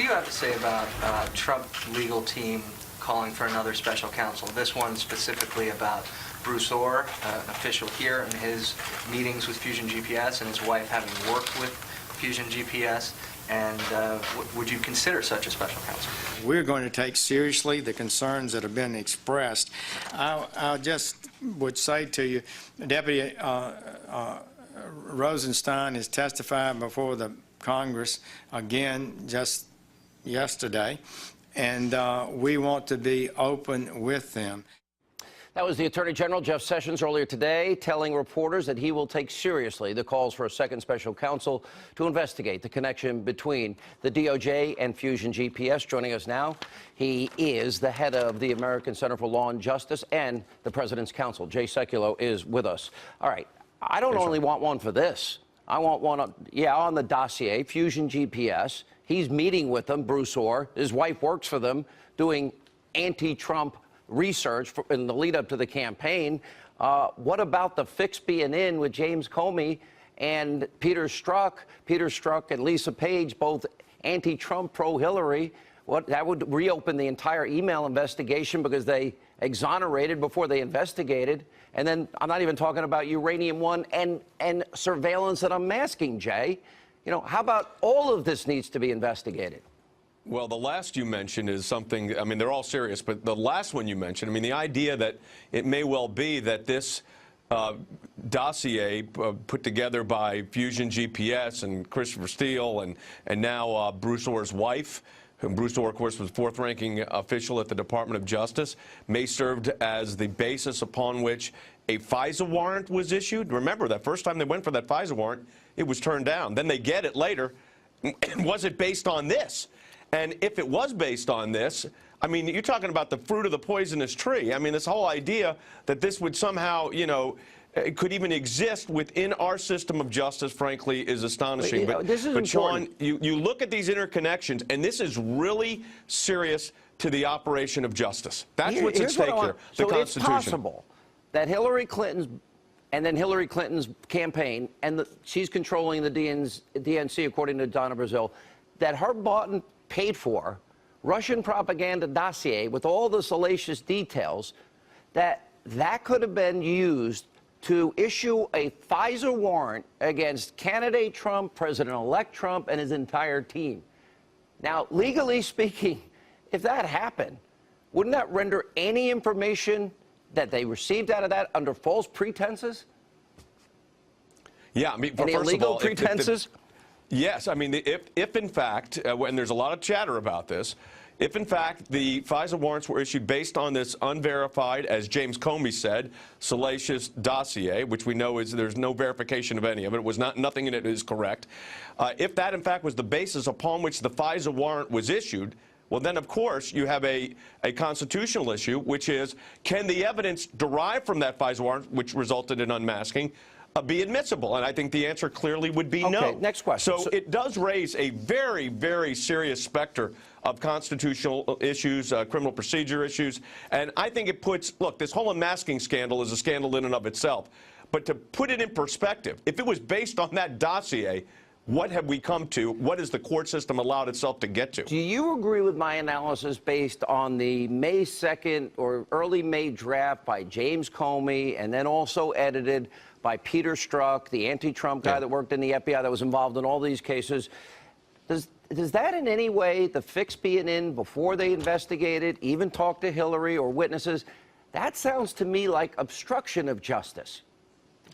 you have to say about Trump legal team calling for another special counsel? This one specifically about Bruce Ohr, an official here, in his meetings with Fusion GPS, and his wife having worked with Fusion GPS. And would you consider such a special counsel? We're going to take seriously the concerns that have been expressed. I just would say to you, Deputy Rosenstein is testifying before the Congress again just yesterday, and we want to be open with them. That was the Attorney General, Jeff Sessions, earlier today, telling reporters that he will take seriously the calls for a second special counsel to investigate the connection between the DOJ and Fusion GPS. Joining us now, he is the head of the American Center for Law and Justice and the President's Counsel. Jay Sekulow is with us. All right, I don't only want one for this. I want one, on the dossier, Fusion GPS. He's meeting with them, Bruce Ohr. His wife works for them, doing anti-Trump research in the lead up to the campaign. What about the fix being in with James Comey and Peter Strzok? Peter Strzok and Lisa Page, both anti-Trump, pro-Hillary. That would reopen the entire email investigation because they exonerated before they investigated. And then I'm not even talking about Uranium One and surveillance and unmasking, Jay. You know, how about all of this needs to be investigated? Well, the last you mentioned is something, I mean, they're all serious, but the last one you mentioned, I mean, the idea that it may well be that this dossier put together by Fusion GPS and Christopher Steele and now Bruce Ohr's wife, whom Bruce Ohr, of course, was fourth-ranking official at the Department of Justice, may serve as the basis upon which a FISA warrant was issued. Remember, that first time they went for that FISA warrant, it was turned down. Then they get it later. Was it based on this? And if it was based on this, I mean, you're talking about the fruit of the poisonous tree. I mean, this whole idea that this would somehow, you know, it could even exist within our system of justice, frankly, is astonishing. But Sean, you look at these interconnections, and this is really serious to the operation of justice. That's what's at stake here, the Constitution. It's possible that Hillary Clinton's campaign, and she's controlling the DNC, according to Donna Brazile, that her bought and paid for Russian propaganda dossier with all the salacious details, that could have been used to issue a FISA warrant against candidate Trump, President-elect Trump, and his entire team. Now, legally speaking, if that happened, wouldn't that render any information that they received out of that under false pretenses? Yeah, I mean, any illegal pretenses? Yes, I mean, if in fact, and there's a lot of chatter about this, if in fact the FISA warrants were issued based on this unverified, as James Comey said, salacious dossier, which we know is there's no verification of any of it, it was nothing in it is correct. If that in fact was the basis upon which the FISA warrant was issued, well, then, of course, you have a constitutional issue, which is, can the evidence derived from that FISA warrant, which resulted in unmasking, be admissible? And I think the answer clearly would be no. Next question. So it does raise a very, very serious specter of constitutional issues, criminal procedure issues. And I think it puts, look, this whole unmasking scandal is a scandal in and of itself. But to put it in perspective, if it was based on that dossier, what have we come to? What has the court system allowed itself to get to? Do you agree with my analysis based on the May 2nd or early May draft by James Comey and then also edited by Peter Strzok, the anti-Trump guy that worked in the FBI that was involved in all these cases? Does that in any way, the fix being in before they investigated, even talk to Hillary or witnesses, that sounds to me like obstruction of justice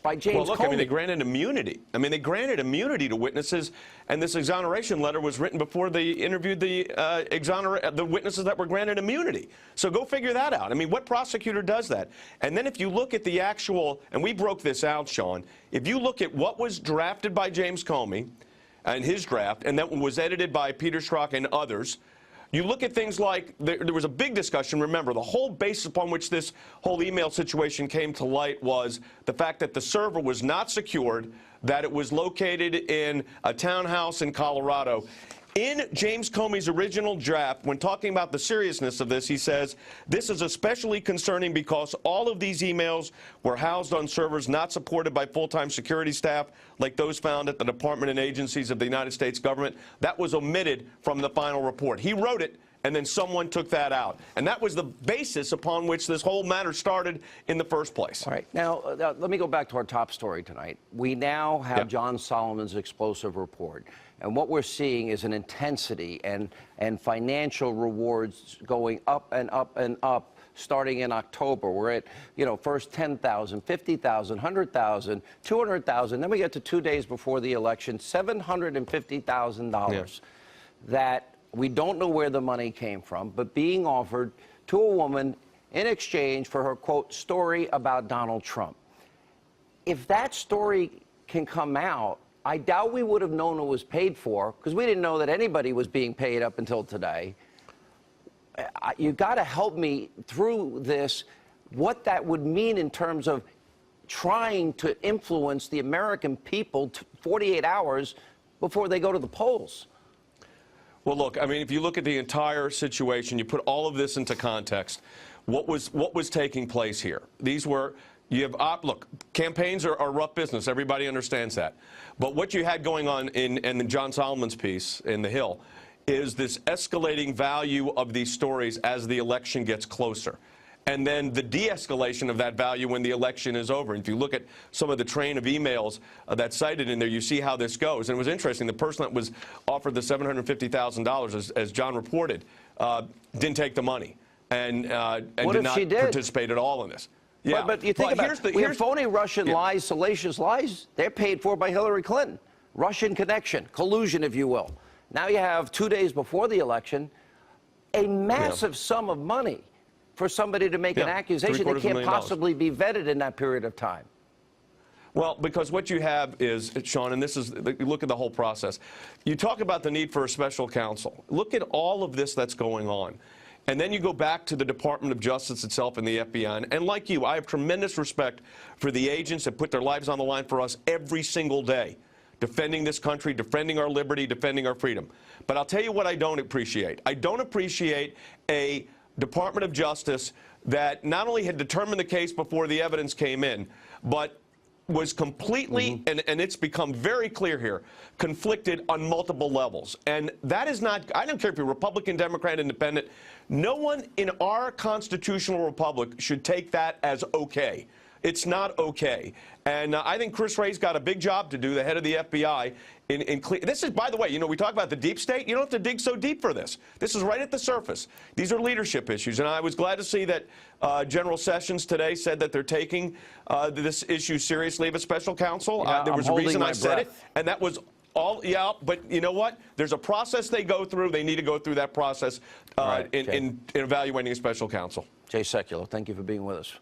by James Well, look, Comey. I mean, they granted immunity. I mean, they granted immunity to witnesses, and this exoneration letter was written before they interviewed the witnesses that were granted immunity. So go figure that out. I mean, what prosecutor does that? And then if you look at the actual, and we broke this out, Sean, if you look at what was drafted by James Comey and his draft, and that was edited by Peter Strzok and others, you look at things like, there was a big discussion, remember, the whole basis upon which this whole email situation came to light was the fact that the server was not secured, that it was located in a townhouse in Colorado. In James Comey's original draft, when talking about the seriousness of this, he says, this is especially concerning because all of these emails were housed on servers not supported by full-time security staff like those found at the department and agencies of the United States government. That was omitted from the final report. He wrote it, and then someone took that out. And that was the basis upon which this whole matter started in the first place. All right. Now, let me go back to our top story tonight. We now have John Solomon's explosive report. And what we're seeing is an intensity and financial rewards going up and up and up starting in October. We're at, first 10,000, 50,000, 100,000, 200,000. Then we get to 2 days before the election, $750,000 that we don't know where the money came from, but being offered to a woman in exchange for her, quote, story about Donald Trump. If that story can come out, I doubt we would have known it was paid for, because we didn't know that anybody was being paid up until today. You've got to help me through this, what that would mean in terms of trying to influence the American people 48 hours before they go to the polls. Well, look, I mean, if you look at the entire situation, you put all of this into context, what was taking place here? These were, look, campaigns are rough business. Everybody understands that. But what you had going on in John Solomon's piece in The Hill is this escalating value of these stories as the election gets closer. And then the de-escalation of that value when the election is over. And if you look at some of the train of emails that's cited in there, you see how this goes. And it was interesting, the person that was offered the $750,000, as John reported, didn't take the money and did not participate at all in this. Yeah, but you think about it, we have phony Russian lies, salacious lies. They're paid for by Hillary Clinton. Russian connection, collusion, if you will. Now you have 2 days before the election, a massive sum of money for somebody to make an accusation that can't possibly be vetted in that period of time. Well, because what you have is, Sean, and this is, look at the whole process. You talk about the need for a special counsel. Look at all of this that's going on. And then you go back to the Department of Justice itself and the FBI. And like you, I have tremendous respect for the agents that put their lives on the line for us every single day, defending this country, defending our liberty, defending our freedom. But I'll tell you what I don't appreciate. I don't appreciate a Department of Justice that not only had determined the case before the evidence came in, but was completely, and it's become very clear here, conflicted on multiple levels. And that is not, I don't care if you're Republican, Democrat, Independent, no one in our constitutional republic should take that as okay. It's not okay. And I think Chris Wray's got a big job to do, the head of the FBI. This is, by the way, we talk about the deep state. You don't have to dig so deep for this. This is right at the surface. These are leadership issues. And I was glad to see that General Sessions today said that they're taking this issue seriously of a special counsel. There was a reason I said it, and that was all, but you know what? There's a process they go through. They need to go through that process in evaluating a special counsel. Jay Sekulow, thank you for being with us.